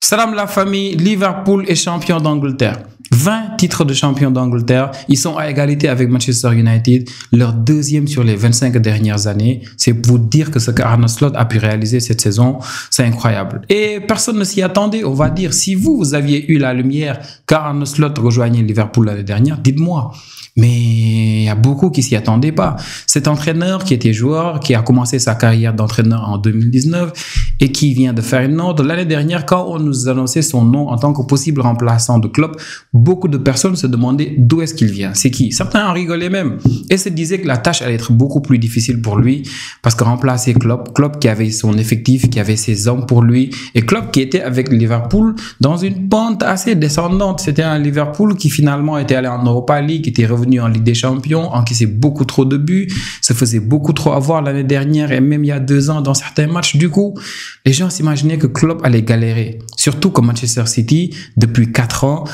Salam la famille, Liverpool est champion d'Angleterre. 20 titres de champion d'Angleterre. Ils sont à égalité avec Manchester United, leur deuxième sur les 25 dernières années. C'est pour dire que ce qu'Arne Slot a pu réaliser cette saison, c'est incroyable. Et personne ne s'y attendait, on va dire. Si vous aviez eu la lumière qu'Arne Slot rejoignait Liverpool l'année dernière, dites-moi. Mais il y a beaucoup qui s'y attendaient pas. Cet entraîneur qui était joueur, qui a commencé sa carrière d'entraîneur en 2019 et qui vient de faire une ordre. L'année dernière, quand on nous annonçait son nom en tant que possible remplaçant de Klopp, beaucoup de personnes se demandaient d'où est-ce qu'il vient. C'est qui? Certains en rigolaient même et se disaient que la tâche allait être beaucoup plus difficile pour lui parce que remplacer Klopp qui avait son effectif, qui avait ses hommes pour lui, et Klopp qui était avec Liverpool dans une pente assez descendante. C'était un Liverpool qui finalement était allé en Europa League, qui était revenu en Ligue des Champions, encaissait beaucoup trop de buts, se faisait beaucoup trop avoir l'année dernière et même il y a 2 ans dans certains matchs. Du coup, les gens s'imaginaient que Klopp allait galérer. Surtout que Manchester City, depuis 4 ans,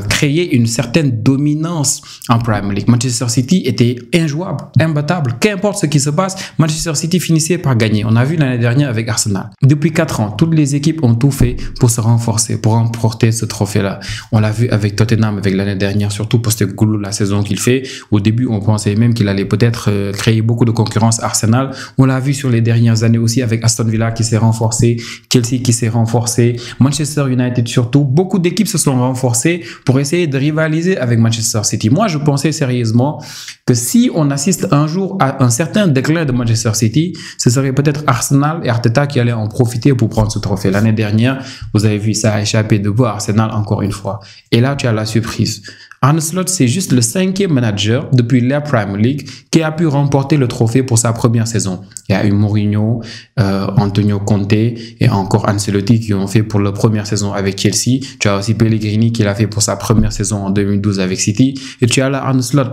créait une certaine dominance en Premier League. Manchester City était injouable, imbattable. Qu'importe ce qui se passe, Manchester City finissait par gagner. On a vu l'année dernière avec Arsenal. Depuis 4 ans, toutes les équipes ont tout fait pour se renforcer, pour remporter ce trophée-là. On l'a vu avec Tottenham avec l'année dernière, surtout Postecoglou, la saison qu'il fait. Au début, on pensait même qu'il allait peut-être créer beaucoup de concurrence à Arsenal. On l'a vu sur les dernières années aussi avec Aston Villa qui s'est renforcé, Chelsea qui s'est renforcé, Manchester United surtout. Beaucoup d'équipes se sont renforcées pour essayer de rivaliser avec Manchester City. Moi, je pensais sérieusement que si on assiste un jour à un certain déclin de Manchester City, ce serait peut-être Arsenal et Arteta qui allaient en profiter pour prendre ce trophée. L'année dernière, vous avez vu, ça a échappé de voir Arsenal encore une fois. Et là, tu as la surprise. Arne Slot, c'est juste le 5e manager depuis la Premier League qui a pu remporter le trophée pour sa première saison. Il y a eu Mourinho, Antonio Conte et encore Ancelotti qui ont fait pour la première saison avec Chelsea. Tu as aussi Pellegrini qui l'a fait pour sa première saison en 2012 avec City. Et tu as là Arne Slot.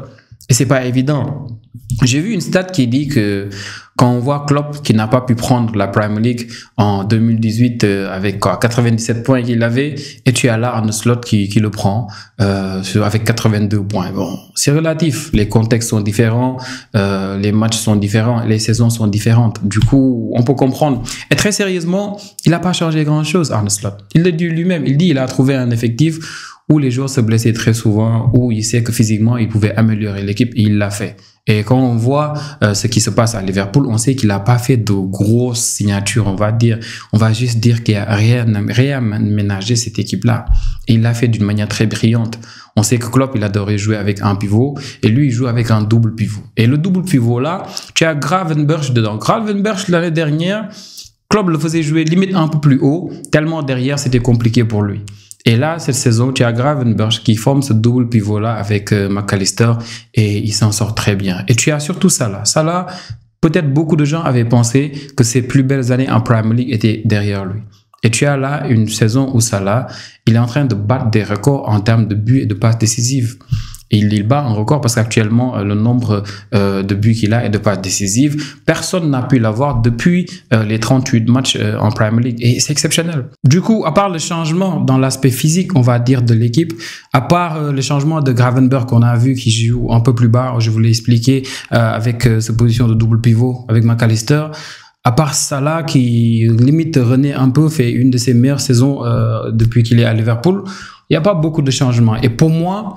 Et c'est pas évident. J'ai vu une stat qui dit que quand on voit Klopp qui n'a pas pu prendre la Premier League en 2018 avec 97 points qu'il avait, et tu as là Arne Slot qui le prend avec 82 points. Bon, c'est relatif. Les contextes sont différents, les matchs sont différents, les saisons sont différentes. Du coup, on peut comprendre. Et très sérieusement, il n'a pas changé grand-chose, Arne Slot. Il le dit lui-même. Il dit qu'il a trouvé un effectif où les joueurs se blessaient très souvent, où il sait que physiquement, il pouvait améliorer l'équipe et il l'a fait. Et quand on voit ce qui se passe à Liverpool, on sait qu'il n'a pas fait de grosses signatures, on va dire. On va juste dire qu'il n'y a rien ménagé cette équipe-là. Et il l'a fait d'une manière très brillante. On sait que Klopp, il adorait jouer avec un pivot et lui, il joue avec un double pivot. Et le double pivot-là, tu as Gravenberch dedans. Gravenberch, l'année dernière, Klopp le faisait jouer limite un peu plus haut, tellement derrière, c'était compliqué pour lui. Et là, cette saison, tu as Gravenberch qui forme ce double pivot-là avec McAllister et il s'en sort très bien. Et tu as surtout Salah. Salah, peut-être beaucoup de gens avaient pensé que ses plus belles années en Premier League étaient derrière lui. Et tu as là une saison où Salah, il est en train de battre des records en termes de buts et de passes décisives. Et il bat un record parce qu'actuellement, le nombre de buts qu'il a et de passes décisives, personne n'a pu l'avoir depuis les 38 matchs en Premier League. Et c'est exceptionnel. Du coup, à part le changement dans l'aspect physique, on va dire, de l'équipe, à part le changement de Gravenberch qu'on a vu qui joue un peu plus bas, je vous l'ai expliqué, avec sa position de double pivot avec McAllister, à part Salah qui limite renaît un peu, fait une de ses meilleures saisons depuis qu'il est à Liverpool, il n'y a pas beaucoup de changements. Et pour moi,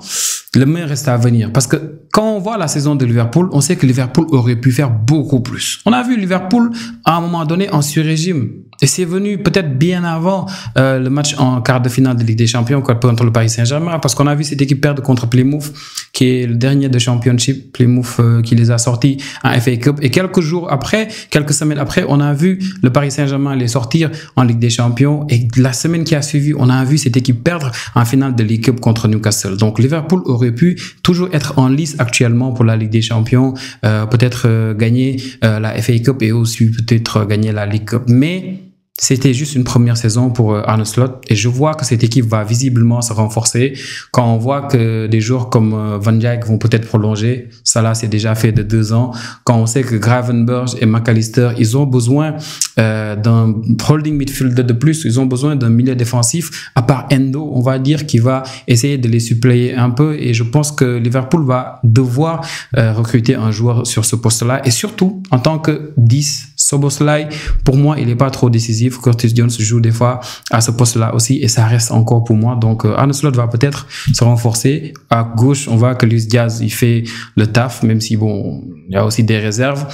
le meilleur reste à venir. Parce que quand on voit la saison de Liverpool, on sait que Liverpool aurait pu faire beaucoup plus. On a vu Liverpool à un moment donné en sur-régime. Et c'est venu peut-être bien avant le match en quart de finale de Ligue des Champions contre le Paris Saint-Germain. Parce qu'on a vu cette équipe perdre contre Plymouth, qui est le dernier de Championship. Plymouth qui les a sortis en FA Cup. Et quelques semaines après, on a vu le Paris Saint-Germain les sortir en Ligue des Champions. Et la semaine qui a suivi, on a vu cette équipe perdre en finale de League Cup contre Newcastle. Donc Liverpool aurait pu toujours être en lice actuellement pour la Ligue des Champions, peut-être gagner la FA Cup et aussi peut-être gagner la League Cup. Mais c'était juste une première saison pour Arne Slot et je vois que cette équipe va visiblement se renforcer quand on voit que des joueurs comme Van Dijk vont peut-être prolonger. Ça là, c'est déjà fait de 2 ans. Quand on sait que Gravenberch et McAllister, ils ont besoin d'un holding midfielder de plus, ils ont besoin d'un milieu défensif, à part Endo, on va dire, qui va essayer de les suppléer un peu et je pense que Liverpool va devoir recruter un joueur sur ce poste-là et surtout, en tant que 10, Szoboszlai, pour moi, il n'est pas trop décisif. Curtis Jones joue des fois à ce poste-là aussi et ça reste encore pour moi. Donc, Arne Slot va peut-être se renforcer. À gauche, on voit que Luis Diaz, il fait le taf, même si, bon, il y a aussi des réserves.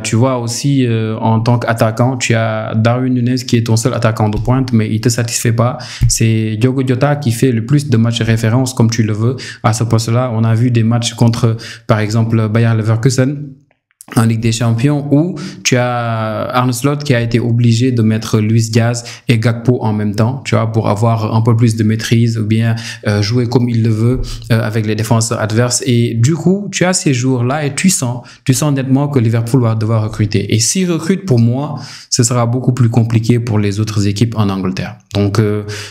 Tu vois aussi, en tant qu'attaquant, tu as Darwin Núñez qui est ton seul attaquant de pointe, mais il te satisfait pas. C'est Diogo Jota qui fait le plus de matchs référence, comme tu le veux, à ce poste-là. On a vu des matchs contre, par exemple, Bayer Leverkusen en Ligue des Champions où tu as Arne Slot qui a été obligé de mettre Luis Diaz et Gakpo en même temps, tu vois, pour avoir un peu plus de maîtrise ou bien jouer comme il le veut avec les défenseurs adverses. Et du coup, tu as ces jours-là et tu sens nettement que Liverpool va devoir recruter. Et s'il recrute, pour moi, ce sera beaucoup plus compliqué pour les autres équipes en Angleterre. Donc,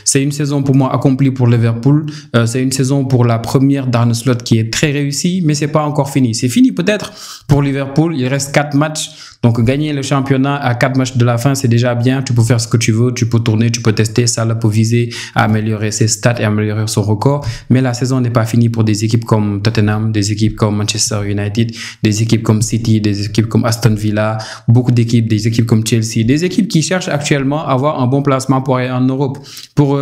c'est une saison pour moi accomplie pour Liverpool. C'est une saison pour la première d'Arne Slot qui est très réussie, mais c'est pas encore fini. C'est fini peut-être pour Liverpool. Il reste 4 matchs. Donc, gagner le championnat à 4 matchs de la fin, c'est déjà bien. Tu peux faire ce que tu veux. Tu peux tourner, tu peux tester. Ça peut viser à améliorer ses stats et améliorer son record. Mais la saison n'est pas finie pour des équipes comme Tottenham, des équipes comme Manchester United, des équipes comme City, des équipes comme Aston Villa, beaucoup d'équipes, des équipes comme Chelsea, des équipes qui cherchent actuellement à avoir un bon placement pour aller en Europe. Pour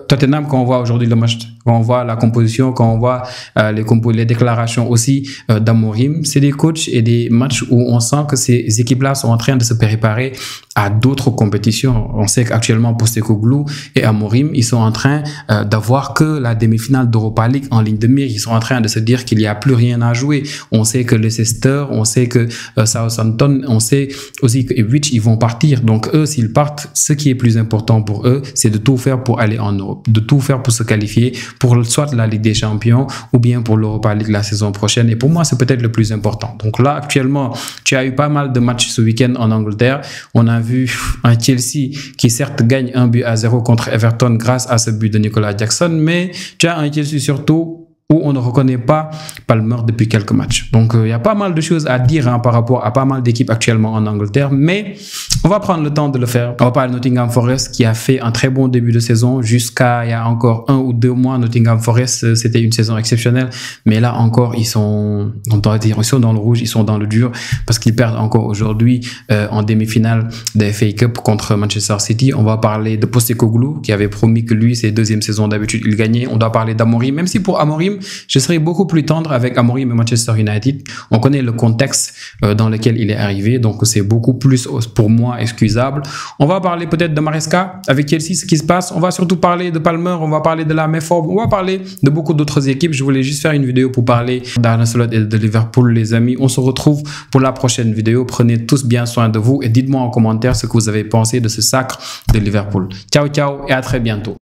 Tottenham, quand on voit aujourd'hui le match, quand on voit la composition, quand on voit les déclarations aussi d'Amorim, c'est des coachs et des matchs où on sent que ces équipes-là sont en train de se préparer à d'autres compétitions. On sait qu'actuellement, Postecoglou et Amorim, ils sont en train d'avoir que la demi-finale d'Europa League en ligne de mire. Ils sont en train de se dire qu'il n'y a plus rien à jouer. On sait que Leicester, on sait que Southampton, on sait aussi que Ipswich, ils vont partir. Donc eux, s'ils partent, ce qui est plus important pour eux, c'est de tout faire pour aller en Europe, de tout faire pour se qualifier pour soit la Ligue des Champions ou bien pour l'Europa League la saison prochaine. Et pour moi, c'est peut-être le plus important. Donc là, actuellement, tu as eu pas mal de matchs ce week-end en Angleterre. On a vu un Chelsea qui certes gagne 1-0 contre Everton grâce à ce but de Nicolas Jackson, mais tu as un Chelsea surtout où on ne reconnaît pas Palmer depuis quelques matchs. Donc, il y a pas mal de choses à dire par rapport à pas mal d'équipes actuellement en Angleterre, mais on va prendre le temps de le faire. On va parler de Nottingham Forest qui a fait un très bon début de saison jusqu'à il y a encore 1 ou 2 mois. Nottingham Forest, c'était une saison exceptionnelle, mais là encore, ils sont dans le rouge, ils sont dans le dur parce qu'ils perdent encore aujourd'hui en demi-finale de FA Cup contre Manchester City. On va parler de Postecoglou qui avait promis que lui, ses deuxième saisons d'habitude, il gagnait. On doit parler d'Amorim, même si pour Amorim, je serais beaucoup plus tendre avec Amorim et Manchester United. On connaît le contexte dans lequel il est arrivé, donc c'est beaucoup plus pour moi excusable. On va parler peut-être de Maresca avec Chelsea, ce qui se passe. On va surtout parler de Palmer, on va parler de la Mayford, on va parler de beaucoup d'autres équipes. Je voulais juste faire une vidéo pour parler d'Arne Slot et de Liverpool, les amis. On se retrouve pour la prochaine vidéo. Prenez tous bien soin de vous et dites-moi en commentaire ce que vous avez pensé de ce sacre de Liverpool. Ciao, ciao et à très bientôt.